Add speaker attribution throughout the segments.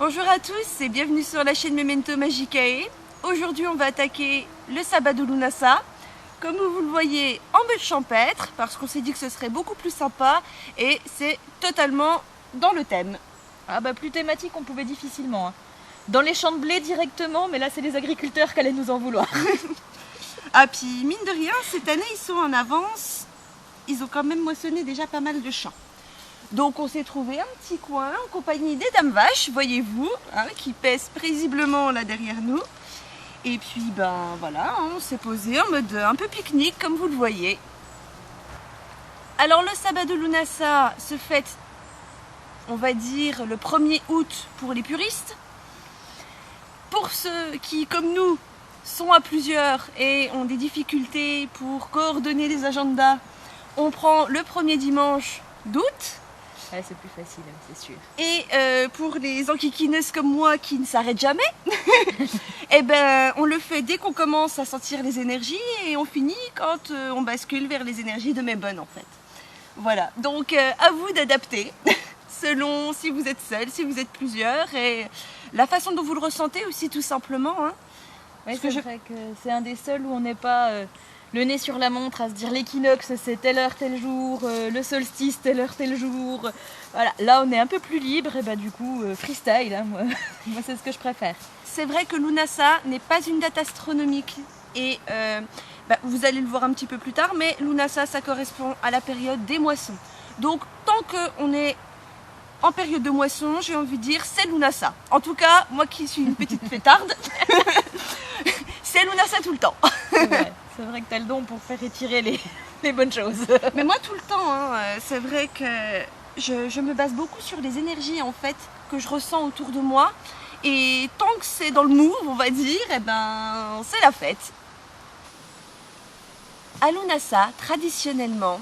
Speaker 1: Bonjour à tous et bienvenue sur la chaîne Memento Magicae. Aujourd'hui on va attaquer le sabbat de Lunasa. Comme vous le voyez en mode champêtre, parce qu'on s'est dit que ce serait beaucoup plus sympa et c'est totalement dans le thème.
Speaker 2: Ah bah plus thématique on pouvait difficilement. Dans les champs de blé directement, mais là c'est les agriculteurs qui allaient nous en vouloir.
Speaker 1: Ah puis mine de rien, cette année ils sont en avance, ils ont quand même moissonné déjà pas mal de champs. Donc on s'est trouvé un petit coin en compagnie des dames vaches, voyez-vous, qui pèsent paisiblement là derrière nous. Et puis ben voilà, on s'est posé en mode un peu pique-nique comme vous le voyez. Alors le sabbat de Lunasa se fête, on va dire, le 1er août pour les puristes. Pour ceux qui, comme nous, sont à plusieurs et ont des difficultés pour coordonner les agendas, on prend le premier dimanche d'août.
Speaker 2: Ouais, c'est plus facile, c'est sûr.
Speaker 1: Et pour les enquiquineuses comme moi qui ne s'arrêtent jamais, eh ben, on le fait dès qu'on commence à sentir les énergies et on finit quand on bascule vers les énergies de Mabon en fait. Voilà, donc à vous d'adapter selon si vous êtes seul, si vous êtes plusieurs et la façon dont vous le ressentez aussi tout simplement.
Speaker 2: Oui, c'est vrai que c'est un des seuls où on n'est pas le nez sur la montre à se dire l'équinoxe c'est telle heure tel jour, le solstice telle heure tel jour. Voilà, là on est un peu plus libre et bah du coup freestyle, hein, moi c'est ce que je préfère.
Speaker 1: C'est vrai que Lunasa n'est pas une date astronomique et vous allez le voir un petit peu plus tard, mais Lunasa ça correspond à la période des moissons. Donc tant qu'on est en période de moisson, j'ai envie de dire c'est Lunasa. En tout cas, moi qui suis une petite fêtarde, c'est Lunasa tout le temps.
Speaker 2: C'est vrai que tu as le don pour faire étirer les bonnes choses.
Speaker 1: Mais moi tout le temps, c'est vrai que je me base beaucoup sur les énergies en fait que je ressens autour de moi. Et tant que c'est dans le move, on va dire, eh ben, c'est la fête. À Lunasa, traditionnellement,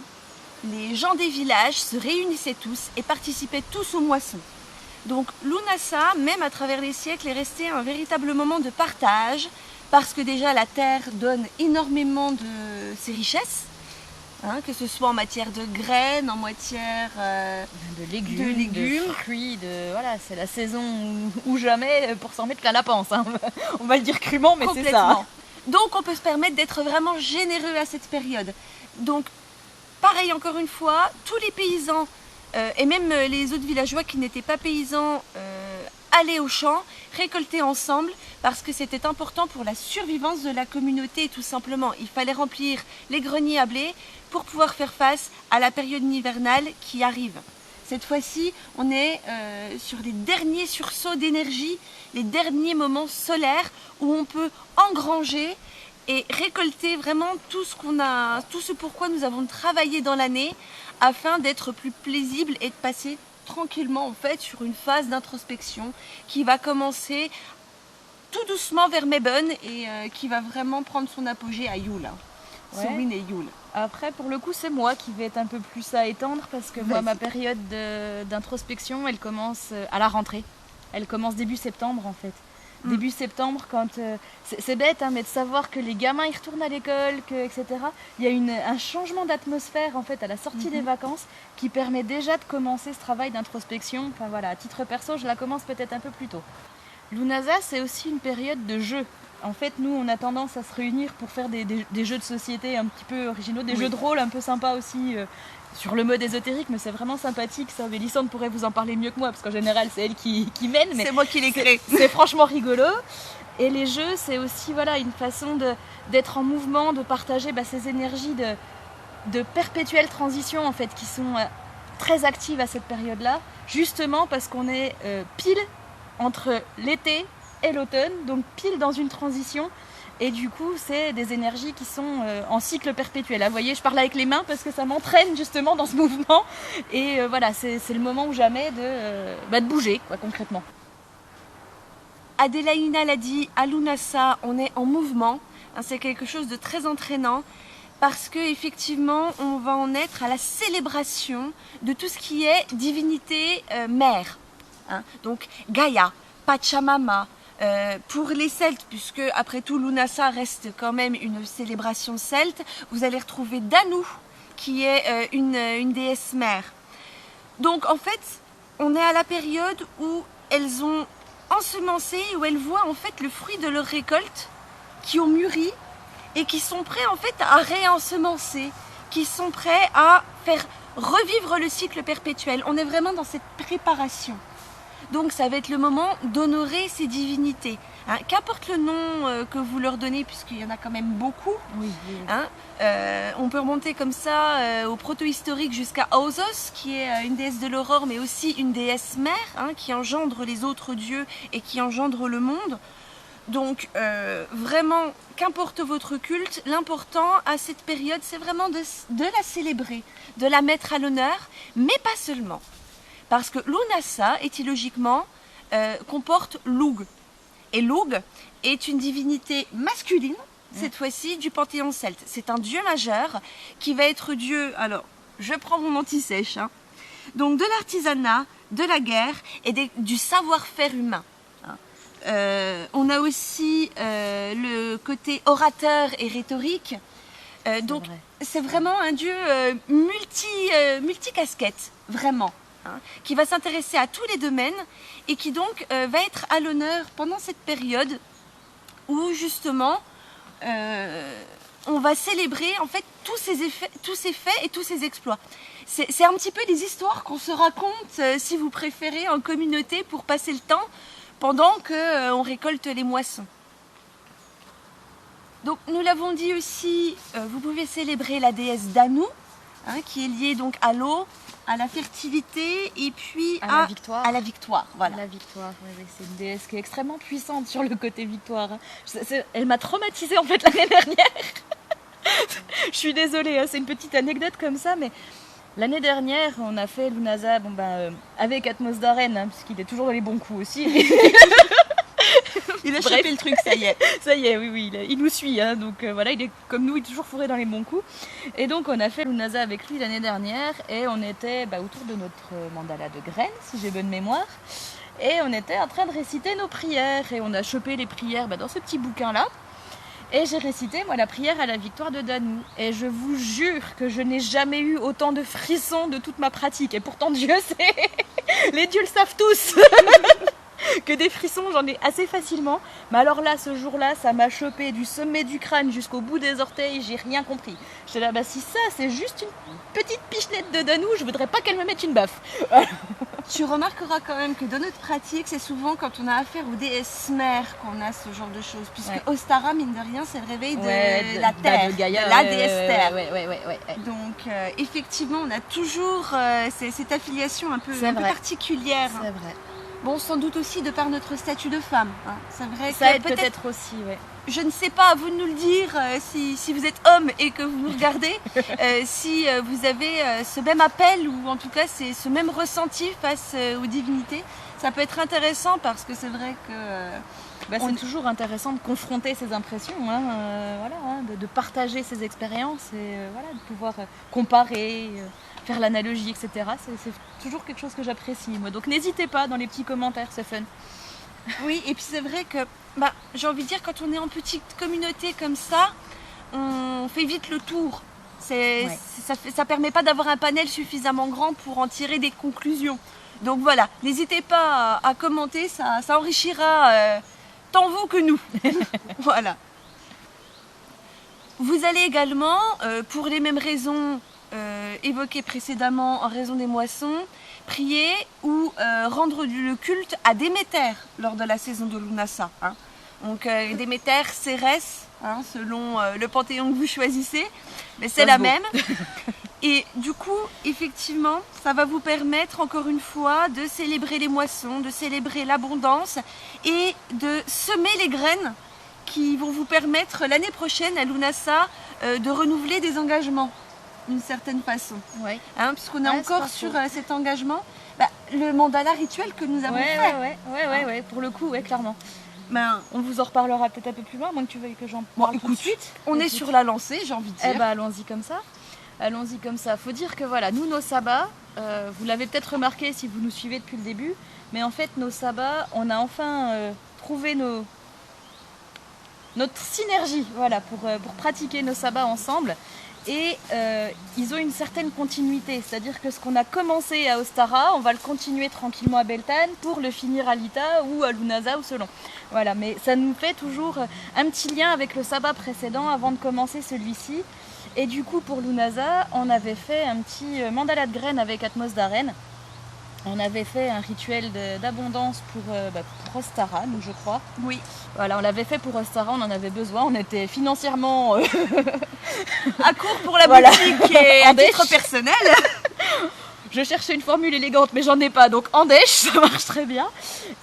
Speaker 1: les gens des villages se réunissaient tous et participaient tous aux moissons. Donc Lunasa, même à travers les siècles, est resté un véritable moment de partage parce que déjà la terre donne énormément de ses richesses, que ce soit en matière de graines, en matière
Speaker 2: de légumes, de fruits, voilà, c'est la saison ou jamais pour s'en mettre plein la panse. On va le dire crûment, mais c'est ça.
Speaker 1: Donc on peut se permettre d'être vraiment généreux à cette période. Donc pareil, encore une fois, tous les paysans et même les autres villageois qui n'étaient pas paysans allaient au champ, récolter ensemble parce que c'était important pour la survivance de la communauté tout simplement. Il fallait remplir les greniers à blé pour pouvoir faire face à la période hivernale qui arrive. Cette fois-ci, on est sur les derniers sursauts d'énergie, les derniers moments solaires où on peut engranger et récolter vraiment tout ce qu'on a, tout ce pourquoi nous avons travaillé dans l'année afin d'être plus paisible et de passer tranquillement en fait sur une phase d'introspection qui va commencer tout doucement vers Mabon et qui va vraiment prendre son apogée à Yule. Samhain et Yule.
Speaker 2: Après, pour le coup, c'est moi qui vais être un peu plus à étendre parce que moi, ma période d'introspection, elle commence à la rentrée. Elle commence début septembre en fait. Début septembre, quand c'est bête, mais de savoir que les gamins ils retournent à l'école, etc. Il y a un changement d'atmosphère en fait à la sortie des vacances qui permet déjà de commencer ce travail d'introspection. Enfin voilà, à titre perso, je la commence peut-être un peu plus tôt. Lunasa, c'est aussi une période de jeu. En fait, nous, on a tendance à se réunir pour faire des jeux de société un petit peu originaux, des jeux de rôle un peu sympas aussi. Sur le mode ésotérique, mais c'est vraiment sympathique ça. Mélissande pourrait vous en parler mieux que moi, parce qu'en général, c'est elle qui mène. Mais
Speaker 1: c'est moi qui l'ai créé.
Speaker 2: C'est franchement rigolo. Et les jeux, c'est aussi voilà, une façon d'être en mouvement, de partager ces énergies de perpétuelle transition, en fait, qui sont très actives à cette période-là, justement parce qu'on est pile entre l'été et l'automne, donc pile dans une transition. Et du coup, c'est des énergies qui sont en cycle perpétuel. Vous voyez, je parle avec les mains parce que ça m'entraîne justement dans ce mouvement. Et voilà, c'est le moment ou jamais de bouger, quoi, concrètement.
Speaker 1: Adélaïna l'a dit, à Lunasa, on est en mouvement. C'est quelque chose de très entraînant parce qu'effectivement, on va en être à la célébration de tout ce qui est divinité mère. Donc Gaïa, Pachamama. Pour les Celtes, puisque après tout Lunasa reste quand même une célébration celte, vous allez retrouver Danu, qui est une déesse mère. Donc en fait, on est à la période où elles ont ensemencer, où elles voient en fait le fruit de leur récolte qui ont mûri et qui sont prêts en fait à réensemencer, qui sont prêts à faire revivre le cycle perpétuel. On est vraiment dans cette préparation. Donc ça va être le moment d'honorer ces divinités. Hein, qu'importe le nom que vous leur donnez, puisqu'il y en a quand même beaucoup.
Speaker 2: Oui.
Speaker 1: Hein, on peut remonter comme ça au proto-historique jusqu'à Ausos, qui est une déesse de l'aurore, mais aussi une déesse mère, hein, qui engendre les autres dieux et qui engendre le monde. Donc vraiment, qu'importe votre culte, l'important à cette période, c'est vraiment de la célébrer, de la mettre à l'honneur, mais pas seulement. Parce que Lunasa, étymologiquement, comporte Lug. Et Lug est une divinité masculine, cette fois-ci, du panthéon celte. C'est un dieu majeur qui va être dieu, alors, je prends mon anti-sèche, hein, donc de l'artisanat, de la guerre et du savoir-faire humain. On a aussi le côté orateur et rhétorique. Donc c'est vraiment un dieu multicasquette, vraiment, hein, qui va s'intéresser à tous les domaines et qui donc va être à l'honneur pendant cette période où justement on va célébrer en fait tous ces faits et tous ces exploits. C'est un petit peu des histoires qu'on se raconte, si vous préférez, en communauté pour passer le temps pendant qu'on récolte les moissons. Donc nous l'avons dit aussi, vous pouvez célébrer la déesse Danu, hein, qui est liée donc à l'eau, à la fertilité et puis
Speaker 2: à la victoire.
Speaker 1: À la victoire, voilà.
Speaker 2: La victoire, oui, c'est une déesse qui est extrêmement puissante sur le côté victoire. Elle m'a traumatisée en fait l'année dernière. Je suis désolée, hein, c'est une petite anecdote comme ça, mais l'année dernière, on a fait Lunasa avec Atmos d'Aren, hein, puisqu'il est toujours dans les bons coups aussi.
Speaker 1: Il a chopé le truc, ça y est.
Speaker 2: Ça y est, oui, il nous suit, hein, donc voilà, il est comme nous, il est toujours fourré dans les bons coups. Et donc on a fait Lunasa avec lui l'année dernière, et on était autour de notre mandala de graines, si j'ai bonne mémoire, et on était en train de réciter nos prières, et on a chopé les prières dans ce petit bouquin-là, et j'ai récité, moi, la prière à la victoire de Danu. Et je vous jure que je n'ai jamais eu autant de frissons de toute ma pratique, et pourtant Dieu sait, les dieux le savent tous. Que des frissons, j'en ai assez facilement. Mais alors là, ce jour-là, ça m'a chopé du sommet du crâne jusqu'au bout des orteils, j'ai rien compris. J'étais là, si ça, c'est juste une petite pichenette de Danou, je voudrais pas qu'elle me mette une baffe.
Speaker 1: Tu remarqueras quand même que dans notre pratique, c'est souvent quand on a affaire aux déesses mères qu'on a ce genre de choses. Puisque Ostara, mine de rien, c'est le réveil de la terre, de la déesse terre. Donc, effectivement, on a toujours cette affiliation un peu particulière.
Speaker 2: C'est vrai.
Speaker 1: Bon, sans doute aussi de par notre statut de femme. Hein. C'est vrai
Speaker 2: ça
Speaker 1: que
Speaker 2: aide peut-être aussi, ouais.
Speaker 1: Je ne sais pas, à vous de nous le dire, si vous êtes homme et que vous nous regardez, si vous avez ce même appel ou en tout cas ce même ressenti face aux divinités. Ça peut être intéressant parce que c'est vrai que...
Speaker 2: c'est toujours intéressant de confronter ses impressions, de partager ses expériences et de pouvoir comparer... faire l'analogie, etc. C'est toujours quelque chose que j'apprécie, moi. Donc n'hésitez pas dans les petits commentaires, c'est fun.
Speaker 1: Oui, et puis c'est vrai que, j'ai envie de dire, quand on est en petite communauté comme ça, on fait vite le tour. Ça permet pas d'avoir un panel suffisamment grand pour en tirer des conclusions. Donc voilà, n'hésitez pas à commenter, ça enrichira tant vous que nous. Voilà. Vous allez également, pour les mêmes raisons évoquées précédemment en raison des moissons, prier ou rendre le culte à Déméter lors de la saison de Lunasa. Hein. Donc Déméter, Cérès, selon le panthéon que vous choisissez, mais c'est la même. Et du coup, effectivement, ça va vous permettre encore une fois de célébrer les moissons, de célébrer l'abondance et de semer les graines qui vont vous permettre l'année prochaine à Lunasa de renouveler des engagements d'une certaine façon.
Speaker 2: Ouais.
Speaker 1: Puisqu'on est encore sur cet engagement, le mandala rituel que nous avons fait.
Speaker 2: Ouais, pour le coup, clairement. On vous en reparlera peut-être un peu plus loin, à moins que tu veuilles que j'en parle tout de suite.
Speaker 1: On est sur la lancée, j'ai envie de dire.
Speaker 2: Allons-y comme ça. Faut dire que voilà, nous, nos sabbats, vous l'avez peut-être remarqué si vous nous suivez depuis le début, mais en fait, nos sabbats, on a enfin trouvé notre synergie, pour pratiquer nos sabbats ensemble. Et ils ont une certaine continuité, c'est-à-dire que ce qu'on a commencé à Ostara, on va le continuer tranquillement à Beltane pour le finir à Lita ou à Lunasa ou selon. Voilà, mais ça nous fait toujours un petit lien avec le sabbat précédent avant de commencer celui-ci. Et du coup, pour Lunasa, on avait fait un petit mandala de graines avec Atmos d'Aren. On avait fait un rituel d'abondance pour Ostara, nous je crois.
Speaker 1: Oui.
Speaker 2: Voilà, on l'avait fait pour Ostara, on en avait besoin, on était financièrement
Speaker 1: à court pour la boutique et à titre personnel.
Speaker 2: Je cherchais une formule élégante, mais j'en ai pas, donc en dèche, ça marche très bien.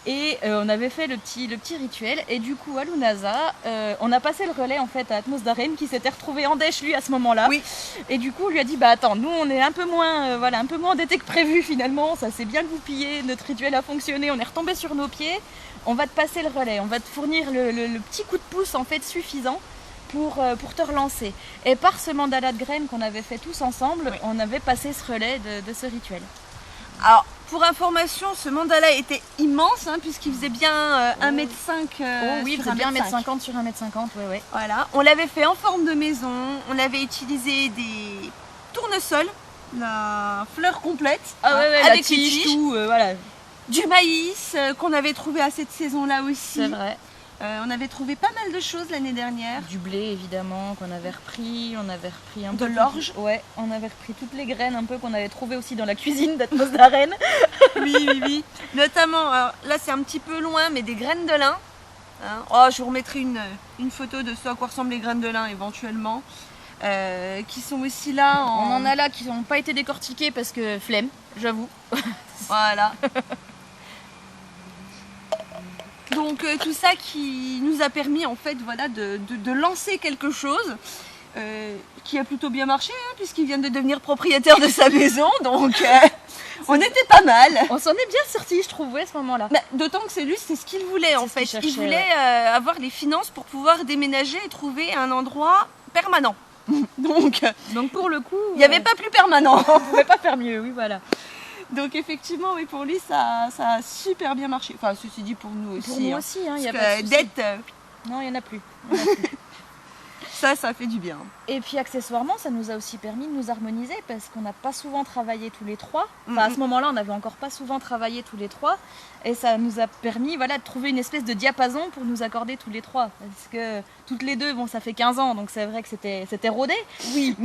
Speaker 2: Et on avait fait le petit rituel, et du coup à Lunasa, on a passé le relais en fait à Atmos d'Aren qui s'était retrouvé en dèche lui à ce moment-là.
Speaker 1: Oui.
Speaker 2: Et du coup, on lui a dit bah attends, nous on est un peu moins endettés que prévu finalement, ça s'est bien goupillé, notre rituel a fonctionné, on est retombé sur nos pieds. On va te passer le relais, on va te fournir le petit coup de pouce en fait suffisant pour te relancer. Et par ce mandala de graines qu'on avait fait tous ensemble, on avait passé ce relais de ce rituel.
Speaker 1: Alors, pour information, ce mandala était immense, puisqu'il faisait bien 1m5
Speaker 2: oui, il faisait bien 1m50 sur 1m50, ouais.
Speaker 1: Voilà, on l'avait fait en forme de maison, on avait utilisé des tournesols, la fleur complète, avec les tiges,
Speaker 2: tout, voilà.
Speaker 1: Du maïs qu'on avait trouvé à cette saison-là aussi.
Speaker 2: C'est vrai.
Speaker 1: On avait trouvé pas mal de choses l'année dernière.
Speaker 2: Du blé évidemment qu'on avait repris, on avait repris un
Speaker 1: peu
Speaker 2: de
Speaker 1: l'orge.
Speaker 2: Ouais, on avait repris toutes les graines un peu qu'on avait trouvées aussi dans la cuisine d'Atmos d'Aren.
Speaker 1: Oui. Notamment, alors, là c'est un petit peu loin, mais des graines de lin. Oh, je vous remettrai une photo de ce à quoi ressemblent les graines de lin éventuellement. Qui sont aussi là.
Speaker 2: On en a là qui n'ont pas été décortiquées parce que flemme, j'avoue.
Speaker 1: Voilà. Donc tout ça qui nous a permis en fait de lancer quelque chose qui a plutôt bien marché puisqu'il vient de devenir propriétaire de sa maison, donc on était pas mal.
Speaker 2: On s'en est bien sorti, je trouve, à ce moment-là.
Speaker 1: D'autant que c'est ce qu'il voulait en fait. Il voulait avoir les finances pour pouvoir déménager et trouver un endroit permanent. Donc
Speaker 2: pour le coup,
Speaker 1: il n'y avait pas plus permanent.
Speaker 2: On ne pouvait pas faire mieux, oui voilà.
Speaker 1: Donc effectivement, oui, pour lui, ça a super bien marché. Enfin, ceci dit, pour nous aussi.
Speaker 2: Pour nous aussi, il n'y a
Speaker 1: pas
Speaker 2: pas de souci.
Speaker 1: Dette,
Speaker 2: non, il n'y en a plus.
Speaker 1: Ça fait du bien.
Speaker 2: Et puis accessoirement, ça nous a aussi permis de nous harmoniser parce qu'on n'a pas souvent travaillé tous les trois. Enfin, à ce moment-là, on n'avait encore pas souvent travaillé tous les trois. Et ça nous a permis de trouver une espèce de diapason pour nous accorder tous les trois. Parce que toutes les deux, ça fait 15 ans, donc c'est vrai que c'était rodé.
Speaker 1: Oui.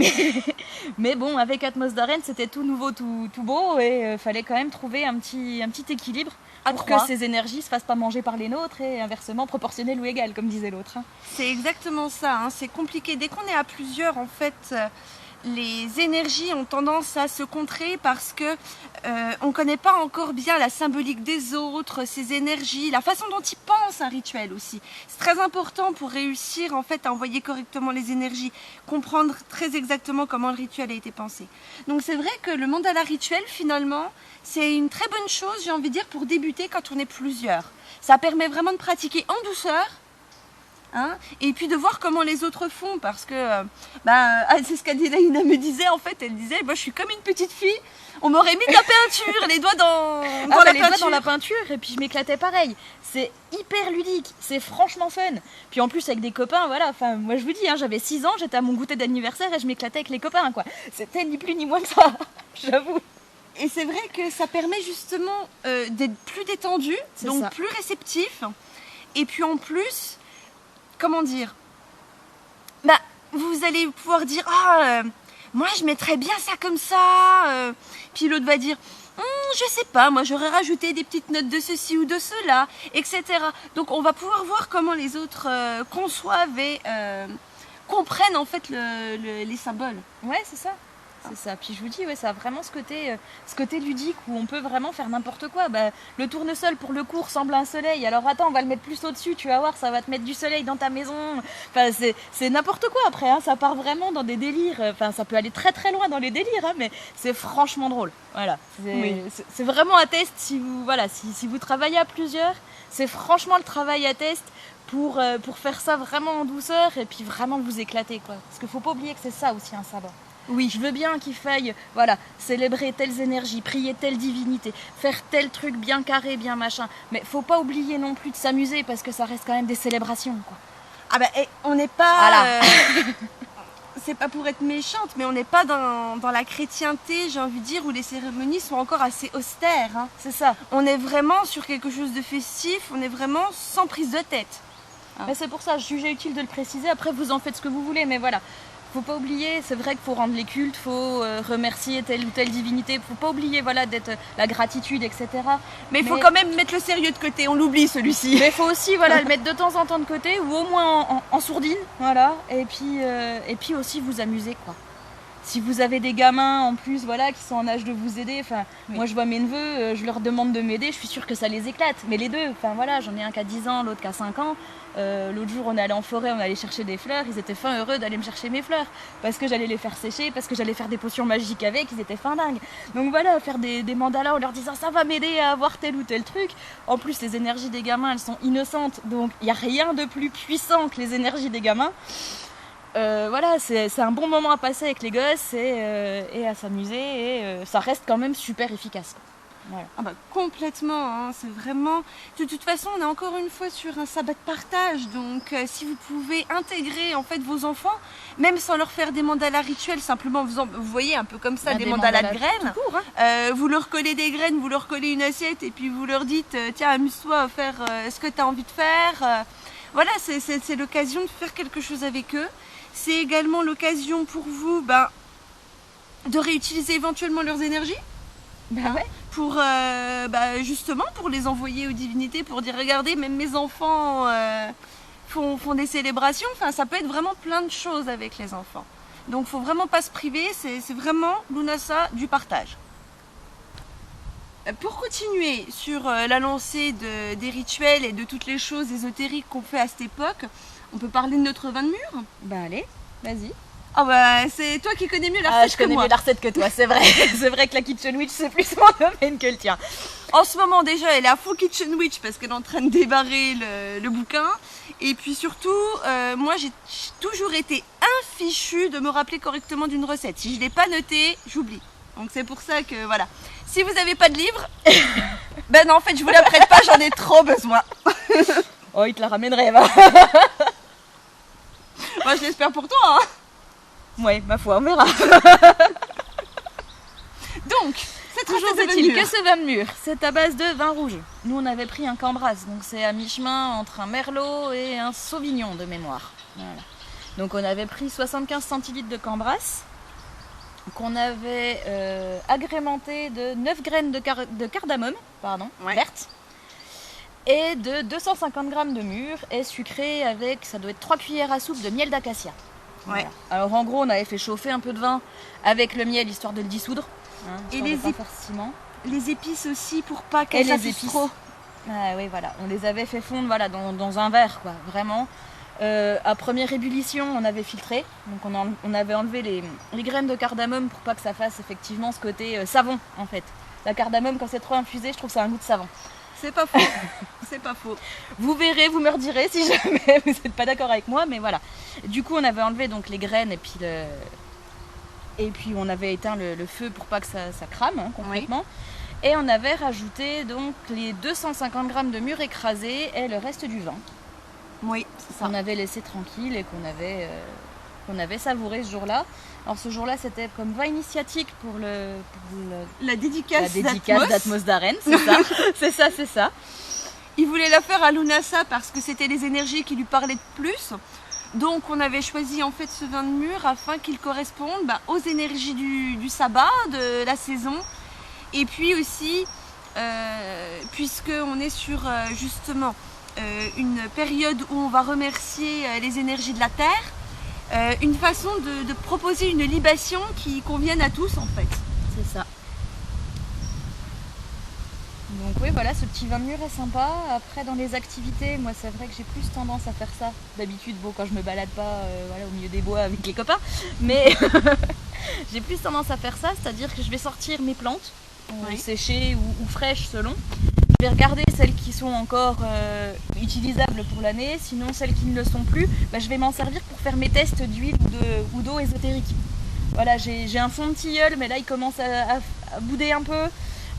Speaker 2: Mais bon, avec Atmos d'Aren, c'était tout nouveau, tout beau. Et fallait quand même trouver un petit équilibre pour que ces énergies ne se fassent pas manger par les nôtres et inversement proportionnel ou égal, comme disait l'autre.
Speaker 1: C'est exactement ça, c'est compliqué. Dès qu'on est à plusieurs, en fait, les énergies ont tendance à se contrer parce que on ne connaît pas encore bien la symbolique des autres, ces énergies, la façon dont ils pensent un rituel aussi. C'est très important pour réussir en fait à envoyer correctement les énergies, comprendre très exactement comment le rituel a été pensé. Donc c'est vrai que le mandala rituel finalement, c'est une très bonne chose, j'ai envie de dire, pour débuter quand on est plusieurs. Ça permet vraiment de pratiquer en douceur. Et puis de voir comment les autres font parce que c'est ce qu'Adélaïna me disait en fait, elle disait je suis comme une petite fille, on m'aurait mis de la peinture, les doigts dans
Speaker 2: la peinture et puis je m'éclatais pareil. C'est hyper ludique, c'est franchement fun. Puis en plus avec des copains, moi je vous dis, j'avais 6 ans, j'étais à mon goûter d'anniversaire et je m'éclatais avec les copains quoi. C'était ni plus ni moins que ça, j'avoue.
Speaker 1: Et c'est vrai que ça permet justement d'être plus détendu, donc plus réceptif. Et puis en plus, comment dire, vous allez pouvoir dire moi je mettrais bien ça comme ça, puis l'autre va dire je sais pas, moi j'aurais rajouté des petites notes de ceci ou de cela, etc. Donc on va pouvoir voir comment les autres conçoivent et comprennent en fait les symboles.
Speaker 2: Ouais, c'est ça. C'est ça. Puis je vous dis, ça a vraiment ce côté ludique où on peut vraiment faire n'importe quoi. Le tournesol pour le coup ressemble à un soleil. Alors attends, on va le mettre plus au-dessus, tu vas voir, ça va te mettre du soleil dans ta maison. Enfin, c'est n'importe quoi après. Ça part vraiment dans des délires. Enfin, ça peut aller très très loin dans les délires, mais c'est franchement drôle. Voilà. C'est vraiment un test si vous travaillez à plusieurs. C'est franchement le travail à test pour faire ça vraiment en douceur et puis vraiment vous éclater quoi. Parce qu'il faut pas oublier que c'est ça aussi un sabbat. Oui, je veux bien qu'il faille, célébrer telles énergies, prier telle divinité, faire tel truc bien carré, bien machin. Mais faut pas oublier non plus de s'amuser parce que ça reste quand même des célébrations, quoi.
Speaker 1: On n'est pas... c'est pas pour être méchante, mais on n'est pas dans la chrétienté, j'ai envie de dire, où les cérémonies sont encore assez austères. Hein.
Speaker 2: C'est ça.
Speaker 1: On est vraiment sur quelque chose de festif, on est vraiment sans prise de tête.
Speaker 2: Mais c'est pour ça, je jugeais utile de le préciser. Après, vous en faites ce que vous voulez, mais voilà. Faut pas oublier, c'est vrai qu'il faut rendre les cultes, faut remercier telle ou telle divinité. Faut pas oublier, voilà, d'être la gratitude, etc.
Speaker 1: Mais il faut quand même mettre le sérieux de côté, on l'oublie celui-ci.
Speaker 2: Mais il faut aussi, voilà, le mettre de temps en temps de côté, ou au moins en sourdine, voilà. Et puis aussi vous amuser, quoi. Si vous avez des gamins en plus, voilà, qui sont en âge de vous aider, enfin, moi je vois mes neveux, je leur demande de m'aider, je suis sûre que ça les éclate. Mais les deux, enfin voilà, j'en ai un qui a 10 ans, l'autre qui a 5 ans. L'autre jour, on est allé en forêt, on allait chercher des fleurs, ils étaient fin heureux d'aller me chercher mes fleurs. Parce que j'allais les faire sécher, parce que j'allais faire des potions magiques avec, ils étaient fin dingues. Donc voilà, faire des mandalas en leur disant ça va m'aider à avoir tel ou tel truc. En plus, les énergies des gamins, elles sont innocentes, donc il n'y a rien de plus puissant que les énergies des gamins. Voilà, c'est un bon moment à passer avec les gosses et à s'amuser et ça reste quand même super efficace. Voilà.
Speaker 1: Ah bah complètement, hein, c'est vraiment... De toute façon, on est encore une fois sur un sabbat de partage, donc si vous pouvez intégrer en fait vos enfants, même sans leur faire des mandalas rituels, simplement en faisant, vous voyez, un peu comme ça, des mandalas de graines,
Speaker 2: court, hein.
Speaker 1: vous leur collez des graines, vous leur collez une assiette et puis vous leur dites, tiens, amuse-toi à faire ce que tu as envie de faire. Voilà, c'est l'occasion de faire quelque chose avec eux. C'est également l'occasion pour vous de réutiliser éventuellement leurs énergies.
Speaker 2: Ouais.
Speaker 1: Pour justement pour les envoyer aux divinités, pour dire regardez, même mes enfants font des célébrations. Enfin, ça peut être vraiment plein de choses avec les enfants. Donc faut vraiment pas se priver, c'est vraiment l'Unasa du partage. Pour continuer sur la lancée des rituels et de toutes les choses ésotériques qu'on fait à cette époque, on peut parler de notre vin de mûre.
Speaker 2: Bah allez, vas-y.
Speaker 1: Ah bah c'est toi qui connais mieux la recette
Speaker 2: je connais
Speaker 1: que moi.
Speaker 2: mieux la recette que toi, c'est vrai. C'est vrai que la Kitchen Witch, c'est plus mon domaine que le tien.
Speaker 1: En ce moment déjà, elle est à full Kitchen Witch parce qu'elle est en train de débarrer le bouquin. Et puis surtout, moi j'ai toujours été infichue de me rappeler correctement d'une recette. Si je ne l'ai pas notée, j'oublie. Donc c'est pour ça que voilà. Si vous n'avez pas de livre, ben non, en fait je vous la prête pas, j'en ai trop besoin.
Speaker 2: Oh, il te la ramènerait, va.
Speaker 1: Moi je l'espère pour toi, hein.
Speaker 2: Ouais, ma foi, on verra.
Speaker 1: Donc, c'est
Speaker 2: toujours est-il que ce vin de mûre, c'est à base de vin rouge. Nous, on avait pris un Cambras, donc c'est à mi-chemin entre un Merlot et un Sauvignon de mémoire. Voilà. Donc, on avait pris 75 centilitres de Cambras, qu'on avait agrémenté de 9 graines de cardamome, verte, et de 250 g de mûre, et sucré avec, ça doit être 3 cuillères à soupe de miel d'acacia.
Speaker 1: Ouais.
Speaker 2: Voilà. Alors en gros, on avait fait chauffer un peu de vin avec le miel histoire de le dissoudre. Hein,
Speaker 1: et les épices aussi pour pas qu'elles s'affichent trop.
Speaker 2: Ah oui, voilà. On les avait fait fondre voilà, dans un verre, quoi, vraiment. À première ébullition, on avait filtré. Donc on avait enlevé les graines de cardamome pour pas que ça fasse effectivement ce côté savon, en fait. La cardamome, quand c'est trop infusé, je trouve que ça a un goût de savon.
Speaker 1: C'est pas faux, c'est pas faux.
Speaker 2: Vous verrez, vous me redirez si jamais vous n'êtes pas d'accord avec moi, mais voilà. Du coup, on avait enlevé donc les graines et puis on avait éteint le feu pour pas que ça crame hein, complètement. Oui. Et on avait rajouté donc les 250 g de mûre écrasée et le reste du vin.
Speaker 1: Oui, c'est ça.
Speaker 2: On avait laissé tranquille et qu'on avait savouré ce jour-là. Alors ce jour-là, c'était comme vin initiatique pour
Speaker 1: la dédicace
Speaker 2: d'Atmos d'Arène, c'est ça. c'est ça.
Speaker 1: Il voulait la faire à l'Unasa parce que c'était les énergies qui lui parlaient de plus. Donc on avait choisi en fait ce vin de mûre afin qu'il corresponde aux énergies du sabbat, de la saison. Et puis aussi, puisqu'on est sur justement une période où on va remercier les énergies de la terre, une façon de proposer une libation qui convienne à tous en fait.
Speaker 2: C'est ça. Donc oui, voilà, ce petit vin de mûre est sympa. Après, dans les activités, moi, c'est vrai que j'ai plus tendance à faire ça. D'habitude, bon, quand je me balade pas voilà, au milieu des bois avec les copains, mais j'ai plus tendance à faire ça, c'est-à-dire que je vais sortir mes plantes, séchées ou fraîches selon. Je vais regarder celles qui sont encore utilisables pour l'année, sinon celles qui ne le sont plus, je vais m'en servir pour faire mes tests d'huile ou d'eau ésotérique. Voilà, j'ai un fond de tilleul, mais là il commence à bouder un peu.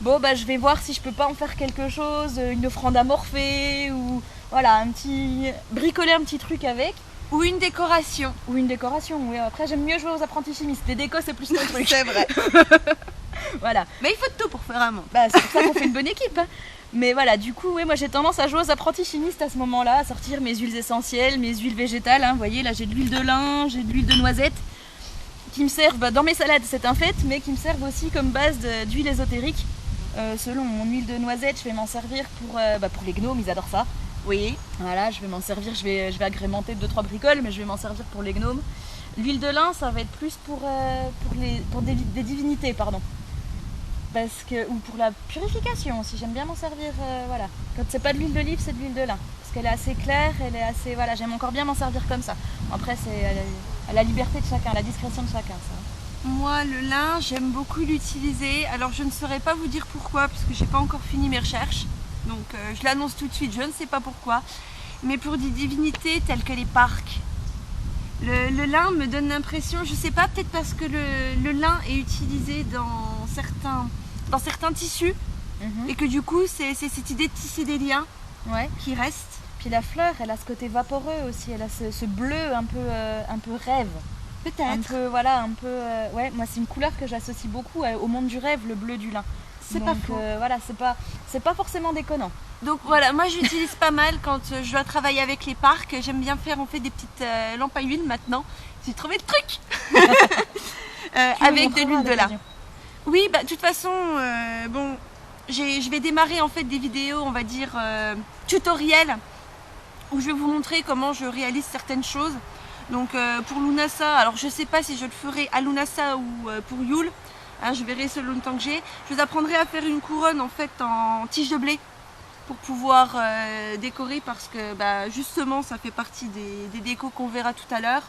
Speaker 2: Bon, je vais voir si je peux pas en faire quelque chose, une offrande à Morphée ou voilà, bricoler un petit truc avec.
Speaker 1: Ou une décoration.
Speaker 2: Ou une décoration, oui. Après, j'aime mieux jouer aux apprentis chimistes. Les décos, c'est plus mon truc.
Speaker 1: C'est vrai.
Speaker 2: Voilà.
Speaker 1: Mais il faut de tout pour faire un monde.
Speaker 2: Bah, c'est pour ça qu'on fait une bonne équipe. Hein. Mais voilà, du coup, ouais, moi j'ai tendance à jouer aux apprentis chimistes à ce moment-là, à sortir mes huiles essentielles, mes huiles végétales. Hein. Vous voyez, là j'ai de l'huile de lin, j'ai de l'huile de noisette, qui me servent dans mes salades, c'est un fait, mais qui me servent aussi comme base d'huile ésotérique. Selon mon huile de noisette, je vais m'en servir pour les gnomes, ils adorent ça.
Speaker 1: Oui.
Speaker 2: Voilà, je vais m'en servir, je vais agrémenter 2-3 bricoles, mais je vais m'en servir pour les gnomes. L'huile de lin, ça va être plus pour des divinités, pardon. Ou pour la purification aussi, j'aime bien m'en servir, voilà. Quand c'est pas de l'huile d'olive, c'est de l'huile de lin. Parce qu'elle est assez claire, elle est assez, voilà, j'aime encore bien m'en servir comme ça. Après, c'est à la liberté de chacun, à la discrétion de chacun, ça.
Speaker 1: Moi, le lin, j'aime beaucoup l'utiliser. Alors, je ne saurais pas vous dire pourquoi, parce que j'ai pas encore fini mes recherches. Donc, je l'annonce tout de suite, je ne sais pas pourquoi. Mais pour des divinités telles que les parcs, le lin me donne l'impression, je sais pas, peut-être parce que le lin est utilisé dans certains tissus, et que du coup, c'est cette idée de tisser des liens qui reste.
Speaker 2: Puis la fleur, elle a ce côté vaporeux aussi, elle a ce bleu un peu rêve.
Speaker 1: Peut-être.
Speaker 2: Un peu, voilà, un peu... ouais, moi c'est une couleur que j'associe beaucoup au monde du rêve, le bleu du lin.
Speaker 1: C'est pas faux.
Speaker 2: Voilà, c'est pas forcément déconnant.
Speaker 1: Donc voilà, moi j'utilise pas mal quand je dois travailler avec les parcs. J'aime bien faire en fait des petites lampes à huile maintenant. J'ai trouvé le truc avec de l'huile de lin. Oui, bah de toute façon, bon, je vais démarrer en fait des vidéos, on va dire tutoriels, où je vais vous montrer comment je réalise certaines choses. Donc pour Lunasa, alors je sais pas si je le ferai à Lunasa ou pour Yule. Hein, je verrai selon le temps que j'ai. Je vous apprendrai à faire une couronne en fait en tige de blé pour pouvoir décorer, parce que justement ça fait partie des décos qu'on verra tout à l'heure.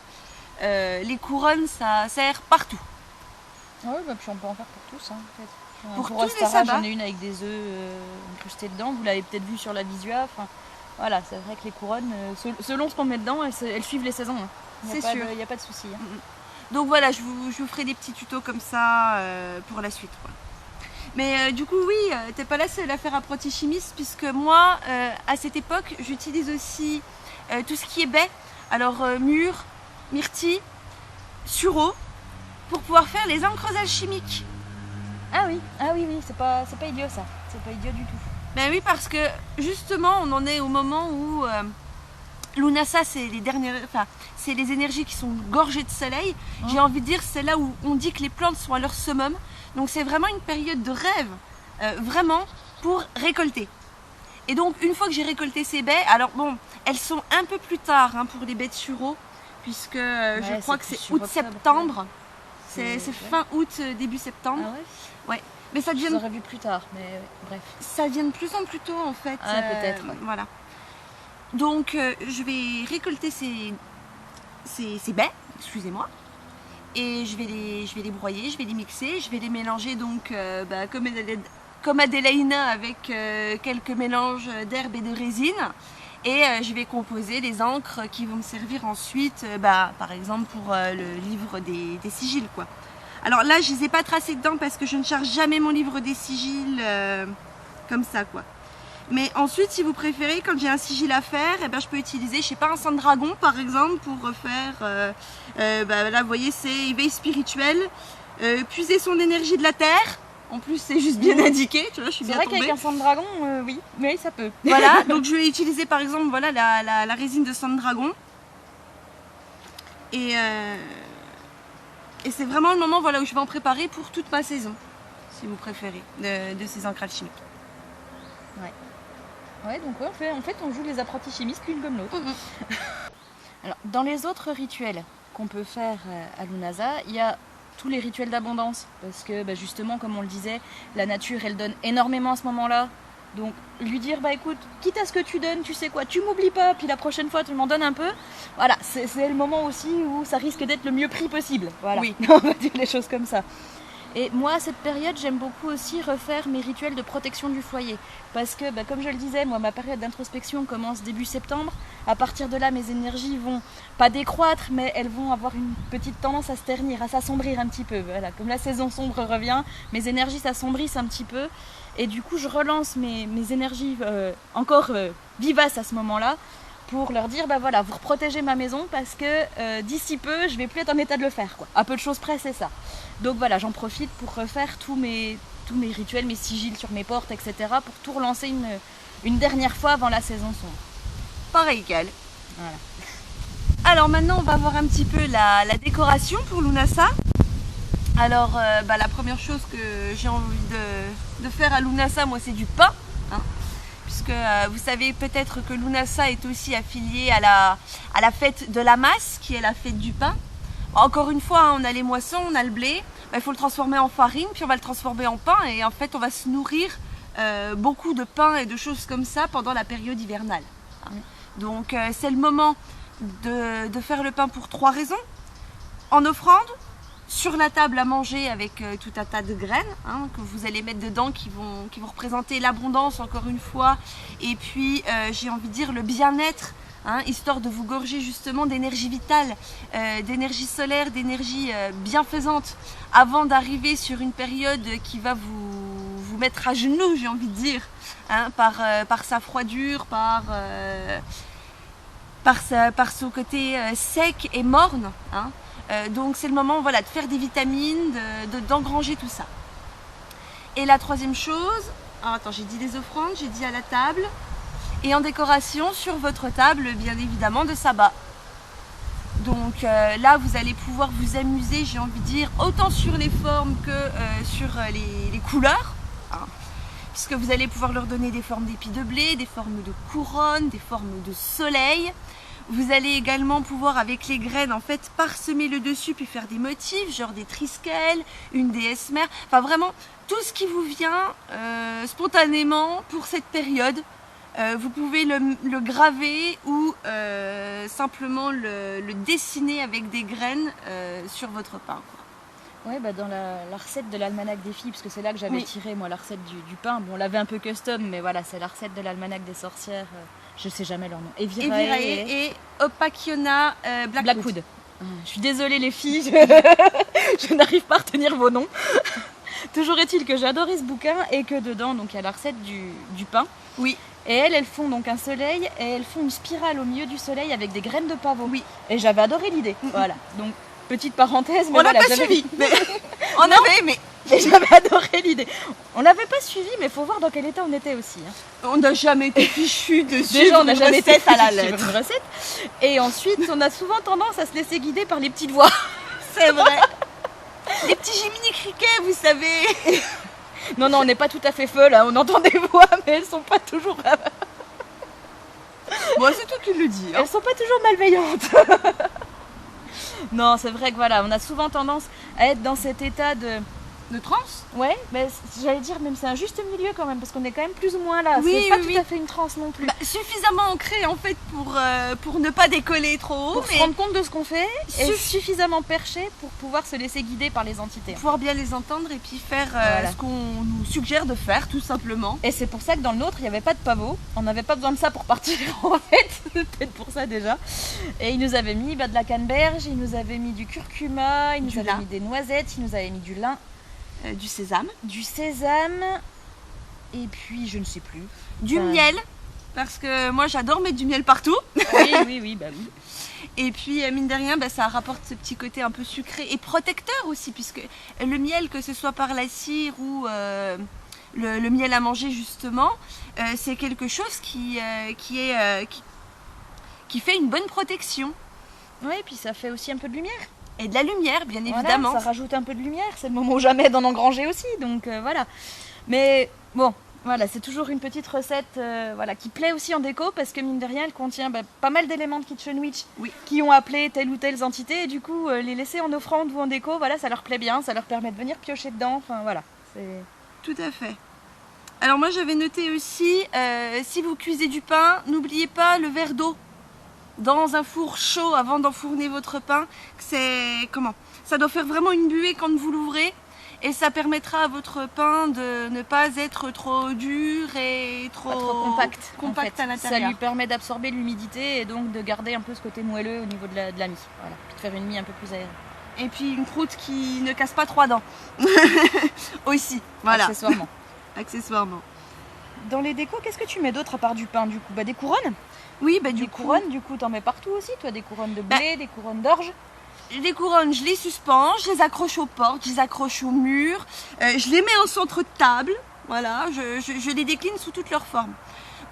Speaker 1: Les couronnes, ça sert partout.
Speaker 2: Oui, puis on peut en faire pour tous, hein, en fait.
Speaker 1: Pour
Speaker 2: tous
Speaker 1: les sabbats.
Speaker 2: J'en ai une avec des œufs incrustés dedans, vous l'avez peut-être vu sur la Visua. Enfin, voilà, c'est vrai que les couronnes, selon ce qu'on met dedans, elles suivent les saisons. Hein.
Speaker 1: C'est sûr.
Speaker 2: Il n'y a pas de souci. Hein.
Speaker 1: Donc voilà, je vous ferai des petits tutos comme ça pour la suite, quoi. Mais du coup, oui, t'es pas la seule à faire apprenti chimiste, puisque moi, à cette époque, j'utilise aussi tout ce qui est baie. Alors mûre, myrtille, sureau, pour pouvoir faire les encres alchimiques.
Speaker 2: Ah oui, c'est pas idiot ça. C'est pas idiot du tout.
Speaker 1: Ben oui, parce que justement, on en est au moment où Lunasa, c'est les énergies qui sont gorgées de soleil. J'ai envie de dire, c'est là où on dit que les plantes sont à leur summum. Donc c'est vraiment une période de rêve, vraiment, pour récolter. Et donc, une fois que j'ai récolté ces baies, alors bon, elles sont un peu plus tard pour les baies de sureau, puisque je crois que c'est août-septembre. C'est fin août, début septembre.
Speaker 2: Ah ouais ?
Speaker 1: Ouais. Mais ça devient...
Speaker 2: J'aurais vu plus tard, mais bref.
Speaker 1: Ça vient de plus en plus tôt en fait.
Speaker 2: Ah, peut-être. Ouais.
Speaker 1: Voilà. Donc je vais récolter ces baies, excusez-moi, et je vais les broyer, je vais les mixer, je vais les mélanger donc comme Adélaïna avec quelques mélanges d'herbes et de résine. Et je vais composer les encres qui vont me servir ensuite, par exemple pour le livre des sigils, quoi. Alors là, je ne les ai pas tracés dedans parce que je ne charge jamais mon livre des sigils comme ça, quoi. Mais ensuite, si vous préférez, quand j'ai un sigil à faire, je peux utiliser, je sais pas, un sang de dragon par exemple pour refaire. Là, vous voyez, c'est éveil spirituel, puiser son énergie de la terre. En plus, c'est juste bien indiqué, tu vois, je suis bien tombée.
Speaker 2: C'est vrai qu'avec un sang de dragon, oui, mais ça peut.
Speaker 1: Voilà, donc je vais utiliser par exemple la résine de sang de dragon. Et c'est vraiment le moment où je vais en préparer pour toute ma saison, si vous préférez, de ces encres alchimiques.
Speaker 2: Ouais, donc en fait, on joue les apprentis chimistes l'une comme l'autre. Alors, dans les autres rituels qu'on peut faire à Lunasa, il y a tous les rituels d'abondance, parce que justement, comme on le disait, la nature, elle donne énormément à ce moment-là. Donc, lui dire, écoute, quitte à ce que tu donnes, tu sais quoi, tu m'oublies pas, puis la prochaine fois, tu m'en donnes un peu. Voilà, c'est le moment aussi où ça risque d'être le mieux pris possible. Voilà,
Speaker 1: oui.
Speaker 2: On va dire les choses comme ça. Et moi, à cette période, j'aime beaucoup aussi refaire mes rituels de protection du foyer. Parce que, comme je le disais, moi, ma période d'introspection commence début septembre. À partir de là, mes énergies vont pas décroître, mais elles vont avoir une petite tendance à se ternir, à s'assombrir un petit peu. Voilà, comme la saison sombre revient, mes énergies s'assombrissent un petit peu. Et du coup, je relance mes énergies encore vivaces à ce moment-là pour leur dire bah voilà, vous reprotégez ma maison parce que d'ici peu je vais plus être en état de le faire quoi. À peu de choses près c'est ça. Donc voilà, j'en profite pour refaire tous mes rituels, mes sigils sur mes portes, etc. pour tout relancer une dernière fois avant la saison sombre.
Speaker 1: Pareil qu'elle.
Speaker 2: Voilà.
Speaker 1: Alors maintenant on va voir un petit peu la décoration pour Lunasa. Alors la première chose que j'ai envie de faire à Lunasa, moi c'est du pain. Hein, puisque vous savez peut-être que Lunasa est aussi affiliée à la fête de la masse, qui est la fête du pain. Encore une fois, on a les moissons, on a le blé, il faut le transformer en farine, puis on va le transformer en pain, et en fait on va se nourrir beaucoup de pain et de choses comme ça pendant la période hivernale. Donc c'est le moment de faire le pain pour 3 raisons. En offrande, sur la table à manger avec tout un tas de graines que vous allez mettre dedans qui vont représenter l'abondance encore une fois, et puis j'ai envie de dire le bien-être, histoire de vous gorger justement d'énergie vitale, d'énergie solaire, d'énergie bienfaisante avant d'arriver sur une période qui va vous mettre à genoux, j'ai envie de dire, par sa froidure, par son côté sec et morne. Donc c'est le moment de faire des vitamines, d'engranger tout ça. Et la troisième chose, j'ai dit des offrandes, j'ai dit à la table, et en décoration sur votre table, bien évidemment, de sabbat. Donc là, vous allez pouvoir vous amuser, j'ai envie de dire, autant sur les formes que sur les couleurs. Puisque vous allez pouvoir leur donner des formes d'épis de blé, des formes de couronne, des formes de soleil. Vous allez également pouvoir, avec les graines, en fait, parsemer le dessus puis faire des motifs, genre des trisquelles, une déesse mère. Enfin, vraiment, tout ce qui vous vient spontanément pour cette période. Vous pouvez le graver ou simplement le dessiner avec des graines sur votre pain.
Speaker 2: Ouais, dans la recette de l'almanach des filles, parce que c'est là que j'avais tiré moi la recette du pain. Bon, on l'avait un peu custom, mais voilà, c'est la recette de l'almanach des sorcières. Je sais jamais leur nom.
Speaker 1: Evirae et Opakiona Blackwood.
Speaker 2: Je suis désolée les filles, je n'arrive pas à retenir vos noms. Toujours est-il que j'ai adoré ce bouquin et que dedans, donc il y a la recette du pain.
Speaker 1: Oui.
Speaker 2: Et elles font donc un soleil et elles font une spirale au milieu du soleil avec des graines de pavot.
Speaker 1: Oui.
Speaker 2: Et j'avais adoré l'idée. Voilà. Donc petite parenthèse, mais
Speaker 1: on n'a pas suivi. Mais
Speaker 2: j'avais adoré l'idée. On n'avait pas suivi, mais il faut voir dans quel état on était aussi.
Speaker 1: On n'a jamais été fichu de
Speaker 2: suivre une recette
Speaker 1: à la lettre.
Speaker 2: Une recette. Et ensuite, on a souvent tendance à se laisser guider par les petites voix.
Speaker 1: C'est vrai. Les petits Jiminy Cricket, vous savez.
Speaker 2: Non, on n'est pas tout à fait feu là. On entend des voix, mais elles sont pas toujours.
Speaker 1: Bon, c'est toi qui le dis.
Speaker 2: Elles sont pas toujours malveillantes. Non, c'est vrai que voilà, on a souvent tendance à être dans cet état de
Speaker 1: transe.
Speaker 2: Ouais, mais j'allais dire même c'est un juste milieu quand même, parce qu'on est quand même plus ou moins là.
Speaker 1: Oui,
Speaker 2: c'est pas tout à fait une transe non plus.
Speaker 1: Suffisamment ancré en fait pour ne pas décoller trop haut.
Speaker 2: Pour se rendre compte de ce qu'on fait, et suffisamment perché pour pouvoir se laisser guider par les entités.
Speaker 1: Pour pouvoir bien les entendre et puis faire ce qu'on nous suggère de faire tout simplement.
Speaker 2: Et c'est pour ça que dans le nôtre il n'y avait pas de pavot. On n'avait pas besoin de ça pour partir en fait. C'est peut-être pour ça déjà. Et il nous avait mis de la canneberge, il nous avait mis du curcuma, il nous avait mis des noisettes, il nous avait mis du lin.
Speaker 1: Du sésame.
Speaker 2: Du sésame. Et puis je ne sais plus.
Speaker 1: Du miel. Parce que moi j'adore mettre du miel partout.
Speaker 2: Oui.
Speaker 1: Et puis mine de rien, ça rapporte ce petit côté un peu sucré et protecteur aussi, puisque le miel, que ce soit par la cire ou le miel à manger justement, c'est quelque chose qui fait une bonne protection.
Speaker 2: Oui, et puis ça fait aussi un peu de lumière.
Speaker 1: Et de la lumière, bien évidemment.
Speaker 2: Ça rajoute un peu de lumière, c'est le moment jamais d'en engranger aussi, donc voilà. Mais bon, voilà, c'est toujours une petite recette qui plaît aussi en déco, parce que mine de rien, elle contient pas mal d'éléments de Kitchen Witch qui ont appelé telle ou telle entité, et du coup, les laisser en offrande ou en déco, voilà, ça leur plaît bien, ça leur permet de venir piocher dedans, enfin voilà.
Speaker 1: Tout à fait. Alors moi j'avais noté aussi, si vous cuisez du pain, n'oubliez pas le verre d'eau dans un four chaud avant d'enfourner votre pain. Ça doit faire vraiment une buée quand vous l'ouvrez, et ça permettra à votre pain de ne pas être trop dur et trop compact à l'intérieur.
Speaker 2: Ça lui permet d'absorber l'humidité et donc de garder un peu ce côté moelleux au niveau de la mie. Voilà, puis de faire une mie un peu plus aérée.
Speaker 1: Et puis une croûte qui ne casse pas 3 dents. Aussi, voilà.
Speaker 2: Accessoirement. Dans les décos, qu'est-ce que tu mets d'autre à part du pain du coup ? Des couronnes ?
Speaker 1: Oui,
Speaker 2: Des couronnes, du coup, t'en mets partout aussi, toi, des couronnes de blé, des couronnes d'orge.
Speaker 1: Les couronnes, je les suspends, je les accroche aux portes, je les accroche au mur, je les mets en centre de table, voilà, je les décline sous toutes leurs formes.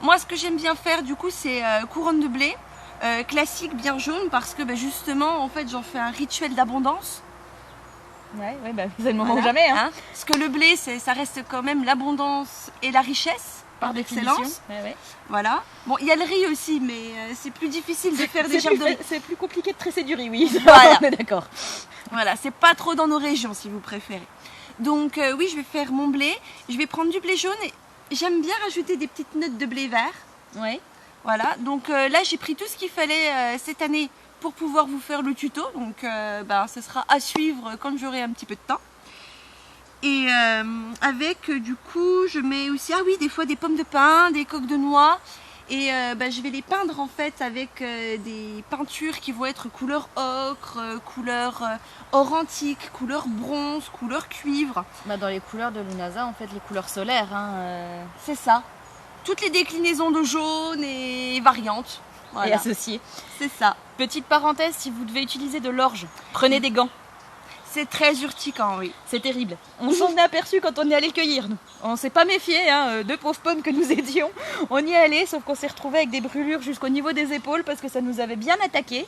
Speaker 1: Moi, ce que j'aime bien faire, du coup, c'est couronne de blé, classique, bien jaune, parce que justement, en fait, j'en fais un rituel d'abondance.
Speaker 2: Ouais, c'est le moment ou jamais. Hein.
Speaker 1: Parce que le blé, ça reste quand même l'abondance et la richesse, par excellence.
Speaker 2: Ouais.
Speaker 1: Voilà. Bon, il y a le riz aussi, mais c'est plus difficile de faire des gerbes de riz.
Speaker 2: C'est plus compliqué de tresser du riz, oui.
Speaker 1: Voilà.
Speaker 2: On est d'accord.
Speaker 1: Voilà, c'est pas trop dans nos régions, si vous préférez. Donc oui, je vais faire mon blé. Je vais prendre du blé jaune et j'aime bien rajouter des petites notes de blé vert.
Speaker 2: Oui.
Speaker 1: Voilà, donc là, j'ai pris tout ce qu'il fallait cette année pour pouvoir vous faire le tuto. Donc ce sera à suivre quand j'aurai un petit peu de temps. Et avec, du coup, je mets aussi, des fois des pommes de pin, des coques de noix. Et je vais les peindre en fait avec des peintures qui vont être couleur ocre, couleur or antique, couleur bronze, couleur cuivre.
Speaker 2: Dans les couleurs de Lunasa, en fait, les couleurs solaires.
Speaker 1: C'est ça. Toutes les déclinaisons de jaune et variantes. Voilà.
Speaker 2: Et associées.
Speaker 1: C'est ça.
Speaker 2: Petite parenthèse, si vous devez utiliser de l'orge, prenez des gants.
Speaker 1: C'est très urticant, oui.
Speaker 2: C'est terrible. On s'en est aperçu quand on est allé le cueillir, nous. On s'est pas méfié, deux pauvres pommes que nous étions. On y est allé, sauf qu'on s'est retrouvé avec des brûlures jusqu'au niveau des épaules parce que ça nous avait bien attaqué.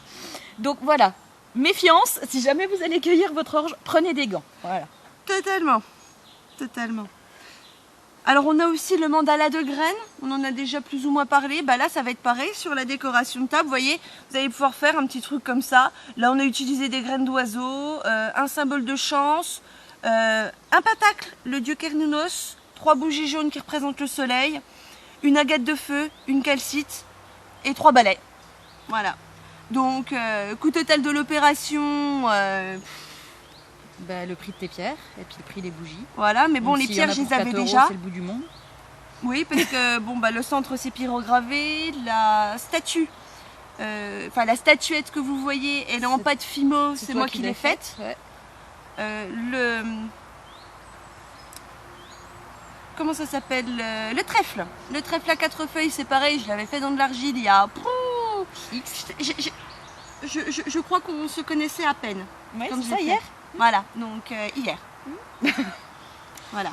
Speaker 2: Donc voilà, méfiance, si jamais vous allez cueillir votre orge, prenez des gants. Voilà.
Speaker 1: Totalement. Alors on a aussi le mandala de graines, on en a déjà plus ou moins parlé. Là ça va être pareil sur la décoration de table, vous voyez, vous allez pouvoir faire un petit truc comme ça. Là on a utilisé des graines d'oiseaux, un symbole de chance, un pentacle, le dieu Cernunnos, 3 bougies jaunes qui représentent le soleil, une agate de feu, une calcite et 3 balais. Voilà. Donc coût total de l'opération...
Speaker 2: le prix de tes pierres et puis le prix des bougies.
Speaker 1: Voilà, mais bon, les pierres, je les avais déjà.
Speaker 2: C'est le bout du monde.
Speaker 1: Oui, parce que le centre c'est pyrogravé, la statue, la statuette que vous voyez, elle est en pâte Fimo, c'est moi qui l'ai faite.
Speaker 2: Ouais.
Speaker 1: Comment ça s'appelle, le trèfle. Le trèfle à 4 feuilles, c'est pareil, je l'avais fait dans de l'argile il y a... Je crois qu'on se connaissait à peine.
Speaker 2: Ouais, c'est ça, hier.
Speaker 1: Voilà, donc hier. Voilà.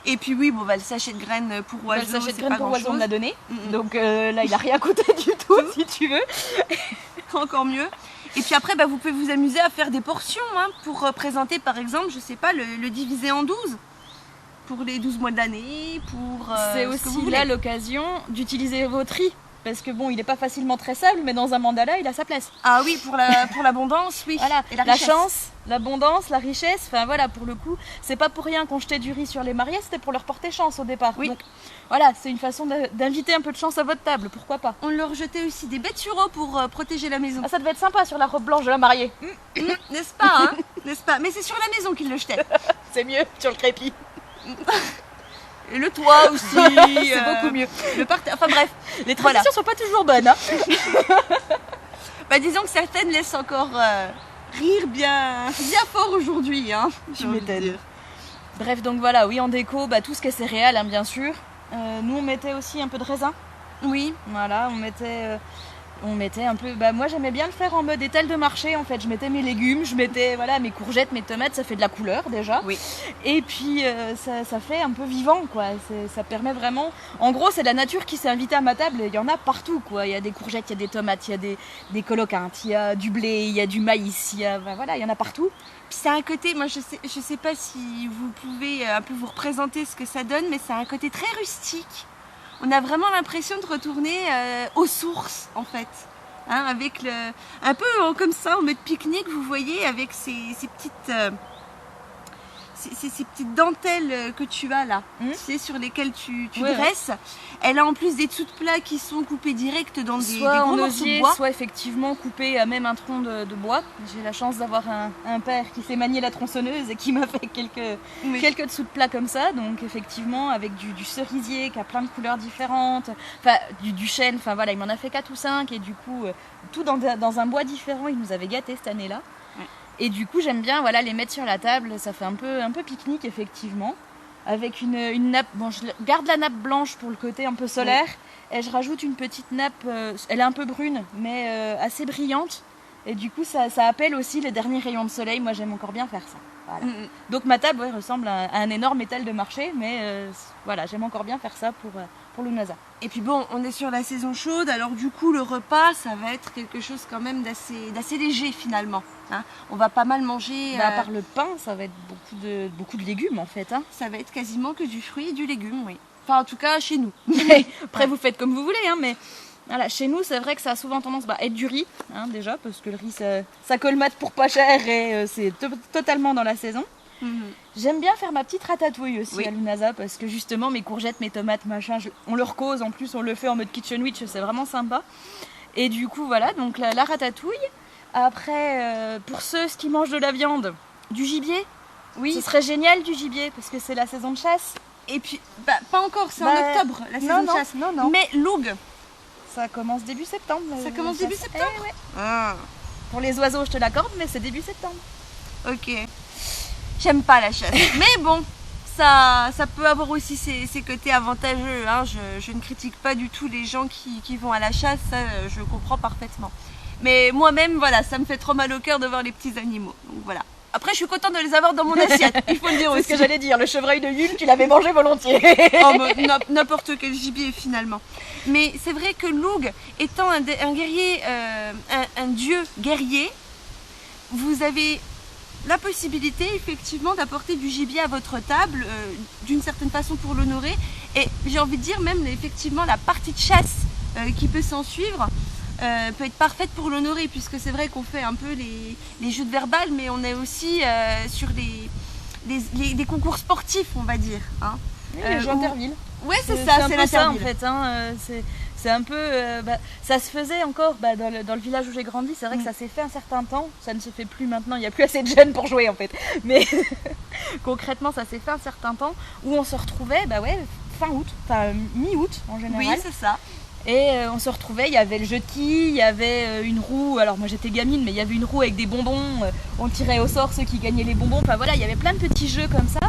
Speaker 1: Et puis oui, le sachet de graines pour oiseaux,
Speaker 2: le sachet de
Speaker 1: c'est
Speaker 2: graines
Speaker 1: pas
Speaker 2: pour oiseaux, on me l'a donné. Donc là, il a rien coûté du tout, si tu veux.
Speaker 1: Encore mieux. Et puis après, vous pouvez vous amuser à faire des portions pour représenter, par exemple, je sais pas, le diviser en 12. Pour les 12 mois de l'année, pour...
Speaker 2: c'est aussi là l'occasion d'utiliser votre riz. Parce que il n'est pas facilement tressable, mais dans un mandala, il a sa place.
Speaker 1: Ah oui, pour l'abondance, oui.
Speaker 2: Voilà,
Speaker 1: et
Speaker 2: la chance, l'abondance, la richesse, pour le coup, c'est pas pour rien qu'on jetait du riz sur les mariés, c'était pour leur porter chance au départ.
Speaker 1: Oui.
Speaker 2: Donc voilà, c'est une façon d'inviter un peu de chance à votre table, pourquoi pas.
Speaker 1: On leur jetait aussi des bêtes sureaux pour protéger la maison.
Speaker 2: Ah, ça devait être sympa sur la robe blanche de la mariée.
Speaker 1: N'est-ce pas, N'est-ce pas? Mais c'est sur la maison qu'ils le jetaient.
Speaker 2: C'est mieux, sur le crépi.
Speaker 1: Et le toit aussi,
Speaker 2: c'est beaucoup mieux.
Speaker 1: Le parterre, enfin bref.
Speaker 2: Les traditions sont pas toujours bonnes.
Speaker 1: Disons que certaines laissent encore rire bien fort aujourd'hui.
Speaker 2: Tu m'étonnes. Bref, donc voilà, oui, en déco, tout ce qui est céréales, bien sûr. Nous, on mettait aussi un peu de raisin.
Speaker 1: Oui.
Speaker 2: Voilà, on mettait un peu... moi, j'aimais bien le faire en mode étal de marché, en fait. Je mettais mes légumes, je mettais mes courgettes, mes tomates, ça fait de la couleur, déjà.
Speaker 1: Oui.
Speaker 2: Et puis, ça fait un peu vivant, quoi. Ça permet vraiment... En gros, c'est de la nature qui s'est invitée à ma table. Il y en a partout, quoi. Il y a des courgettes, il y a des tomates, il y a des coloquintes, il y a du blé, il y a du maïs, il y en a partout.
Speaker 1: Puis c'est un côté... Moi, je sais pas si vous pouvez un peu vous représenter ce que ça donne, mais c'est un côté très rustique. On a vraiment l'impression de retourner aux sources, en fait. Avec un peu comme ça, en mode pique-nique, vous voyez, avec ces petites... Ces petites dentelles que tu as là, sur lesquelles tu dresses. Ouais. Elle a en plus des dessous de plats qui sont coupés direct dans des gros morceaux de bois.
Speaker 2: Soit effectivement coupés à même un tronc de bois. J'ai la chance d'avoir un père qui sait manier la tronçonneuse et qui m'a fait quelques dessous de plats comme ça. Donc effectivement avec du cerisier qui a plein de couleurs différentes, du chêne, il m'en a fait 4 ou 5 et du coup tout dans un bois différent. Il nous avait gâtés cette année-là. Et du coup, j'aime bien les mettre sur la table, ça fait un peu pique-nique, effectivement. avec une nappe. Bon, je garde la nappe blanche pour le côté un peu solaire, et je rajoute une petite nappe, elle est un peu brune, mais assez brillante. Et du coup, ça appelle aussi les derniers rayons de soleil. Moi, j'aime encore bien faire ça. Voilà. Donc ma table ressemble à un énorme étal de marché, mais voilà, j'aime encore bien faire ça pour Lunasa.
Speaker 1: Et puis bon, on est sur la saison chaude, alors du coup le repas, ça va être quelque chose quand même d'assez léger finalement. Hein. On va pas mal manger.
Speaker 2: À part le pain, ça va être beaucoup de légumes en fait. Hein.
Speaker 1: Ça va être quasiment que du fruit et du légume, oui. Enfin en tout cas chez nous.
Speaker 2: Après vous faites comme vous voulez, hein, mais voilà, chez nous c'est vrai que ça a souvent tendance à être du riz, hein, déjà, parce que le riz ça colmate pour pas cher et c'est totalement dans la saison. J'aime bien faire ma petite ratatouille aussi à Lunasa parce que justement mes courgettes, mes tomates, machin, on le cause, en plus on le fait en mode kitchen witch, c'est vraiment sympa. Et du coup voilà, donc la ratatouille. Après, pour ceux qui mangent de la viande, du gibier, ce serait génial du gibier parce que c'est la saison de chasse.
Speaker 1: Et puis, pas encore, c'est en octobre la saison de chasse.
Speaker 2: Non.
Speaker 1: Mais l'ougue,
Speaker 2: ça commence début septembre.
Speaker 1: Ça commence début septembre
Speaker 2: ouais. Ah. Pour les oiseaux je te l'accorde, mais c'est début septembre.
Speaker 1: Ok. J'aime pas la chasse, mais bon, ça peut avoir aussi ses côtés avantageux. Hein. Je ne critique pas du tout les gens qui vont à la chasse, ça je comprends parfaitement. Mais moi-même, voilà, ça me fait trop mal au cœur de voir les petits animaux. Donc voilà. Après, je suis contente de les avoir dans mon assiette, il faut le dire aussi.
Speaker 2: C'est ce que j'allais dire, le chevreuil de Yule, tu l'avais mangé volontiers.
Speaker 1: N'importe quel gibier finalement. Mais c'est vrai que l'ougue, étant un guerrier, un dieu guerrier, vous avez la possibilité effectivement d'apporter du gibier à votre table d'une certaine façon pour l'honorer, et j'ai envie de dire même effectivement la partie de chasse qui peut s'en suivre peut être parfaite pour l'honorer, puisque c'est vrai qu'on fait un peu les jeux de verbal, mais on est aussi sur des concours sportifs, on va dire, hein.
Speaker 2: Les jeux Interville.
Speaker 1: Ouais, c'est ça, c'est
Speaker 2: ça en fait, hein, c'est un peu, ça se faisait encore dans le village où j'ai grandi, c'est vrai que ça s'est fait un certain temps, ça ne se fait plus maintenant, il n'y a plus assez de jeunes pour jouer en fait, mais concrètement ça s'est fait un certain temps où on se retrouvait fin août, enfin mi-août en général.
Speaker 1: Oui, c'est ça.
Speaker 2: Et on se retrouvait, il y avait le jeu de quilles, il y avait une roue, alors moi j'étais gamine, mais il y avait une roue avec des bonbons, on tirait au sort ceux qui gagnaient les bonbons, enfin voilà, il y avait plein de petits jeux comme ça.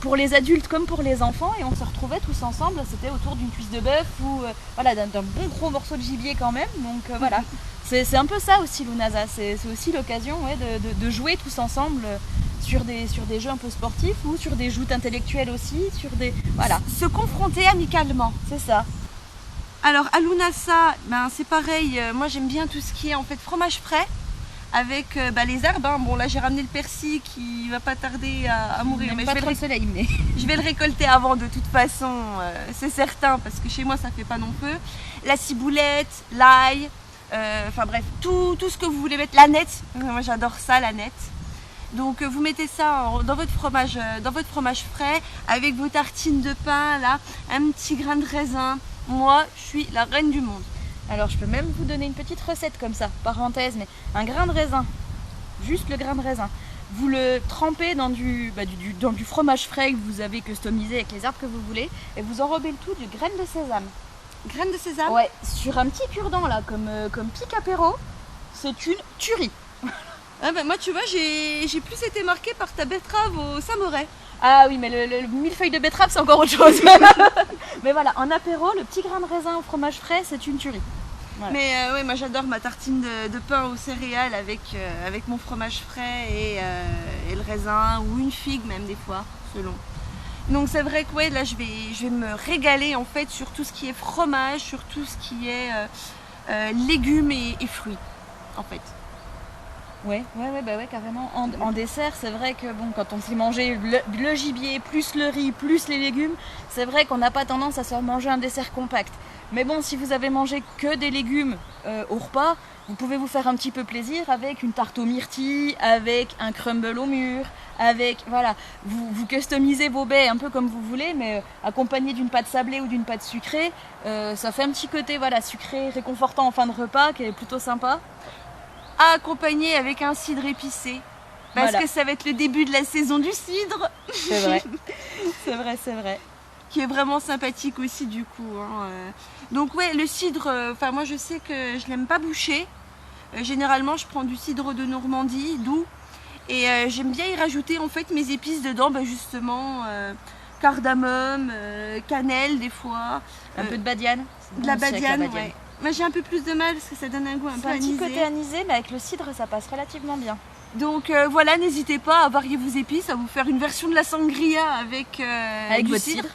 Speaker 2: Pour les adultes comme pour les enfants, et on se retrouvait tous ensemble, c'était autour d'une cuisse de bœuf ou voilà, d'un bon gros morceau de gibier quand même, donc voilà, c'est un peu ça aussi Lunasa, c'est aussi l'occasion de jouer tous ensemble sur des jeux un peu sportifs ou sur des joutes intellectuelles aussi, sur des... voilà.
Speaker 1: Se confronter amicalement.
Speaker 2: C'est ça.
Speaker 1: Alors à Lunasa, c'est pareil, moi j'aime bien tout ce qui est en fait fromage frais, avec les herbes, hein. Bon là j'ai ramené le persil qui va pas tarder à mourir, mais je vais le récolter avant de toute façon, c'est certain, parce que chez moi ça fait pas non peu. La ciboulette, l'ail, enfin bref, tout ce que vous voulez mettre, la nette, moi j'adore ça, la nette. Donc vous mettez ça dans votre fromage frais, avec vos tartines de pain là, un petit grain de raisin. Moi je suis la reine du monde.
Speaker 2: Alors je peux même vous donner une petite recette comme ça, parenthèse, mais un grain de raisin, juste le grain de raisin, vous le trempez dans du fromage frais que vous avez customisé avec les herbes que vous voulez, et vous enrobez le tout de graines de sésame.
Speaker 1: Graines de sésame?
Speaker 2: Ouais, sur un petit cure-dent là, comme pic apéro, c'est une tuerie.
Speaker 1: Ah moi tu vois, j'ai plus été marquée par ta betterave au samouraï.
Speaker 2: Ah oui, mais le millefeuille de betterave c'est encore autre chose. Mais voilà, en apéro, le petit grain de raisin au fromage frais, c'est une tuerie.
Speaker 1: Voilà. Mais ouais, moi j'adore ma tartine de pain aux céréales avec mon fromage frais et le raisin, ou une figue même des fois, selon. Donc c'est vrai que ouais, là je vais me régaler en fait sur tout ce qui est fromage, sur tout ce qui est légumes et fruits en fait.
Speaker 2: Ouais, carrément. En dessert, c'est vrai que bon, quand on s'est mangé le gibier, plus le riz, plus les légumes, c'est vrai qu'on n'a pas tendance à se manger un dessert compact. Mais bon, si vous avez mangé que des légumes au repas, vous pouvez vous faire un petit peu plaisir avec une tarte aux myrtilles, avec un crumble au mûr, avec, voilà, vous customisez vos baies un peu comme vous voulez, mais accompagné d'une pâte sablée ou d'une pâte sucrée, ça fait un petit côté, voilà, sucré, réconfortant en fin de repas, qui est plutôt sympa.
Speaker 1: À accompagner avec un cidre épicé, parce que ça va être le début de la saison du cidre.
Speaker 2: C'est vrai, c'est vrai.
Speaker 1: Qui est vraiment sympathique aussi du coup. Hein. Donc ouais, le cidre, moi je sais que je l'aime pas boucher. Généralement je prends du cidre de Normandie, doux. Et j'aime bien y rajouter en fait mes épices dedans, justement cardamome, cannelle des fois.
Speaker 2: Un peu de badiane.
Speaker 1: De la badiane, ouais. Moi j'ai un peu plus de mal parce que ça donne un goût un peu anisé.
Speaker 2: Un petit côté anisé, mais avec le cidre ça passe relativement bien.
Speaker 1: Donc voilà, n'hésitez pas à varier vos épices, à vous faire une version de la sangria avec du
Speaker 2: votre
Speaker 1: cidre.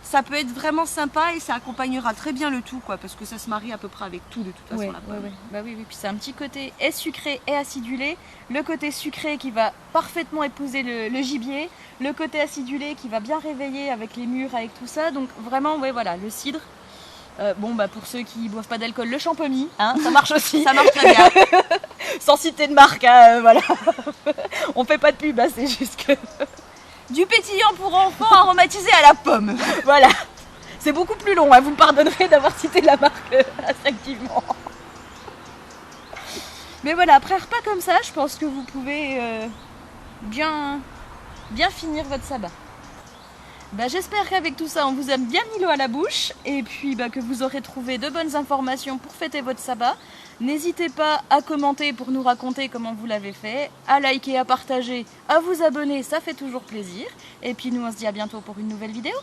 Speaker 1: Ça peut être vraiment sympa et ça accompagnera très bien le tout, quoi, parce que ça se marie à peu près avec tout de toute façon. La pomme.
Speaker 2: Bah oui, puis c'est un petit côté et sucré et acidulé. Le côté sucré qui va parfaitement épouser le gibier, le côté acidulé qui va bien réveiller avec les mûres, avec tout ça. Donc vraiment, voilà, le cidre. Pour ceux qui boivent pas d'alcool, le champomis, hein, ça marche aussi.
Speaker 1: Ça marche très bien.
Speaker 2: Sans citer de marque, hein, voilà. On fait pas de pub, hein, c'est juste que...
Speaker 1: Du pétillant pour enfants aromatisé à la pomme.
Speaker 2: Voilà. C'est beaucoup plus long, hein, vous me pardonnerez d'avoir cité la marque instinctivement. Mais voilà, après un repas comme ça, je pense que vous pouvez bien finir votre sabbat. J'espère qu'avec tout ça, on vous a bien mis l'eau à la bouche et puis que vous aurez trouvé de bonnes informations pour fêter votre sabbat. N'hésitez pas à commenter pour nous raconter comment vous l'avez fait, à liker, à partager, à vous abonner, ça fait toujours plaisir. Et puis nous, on se dit à bientôt pour une nouvelle vidéo.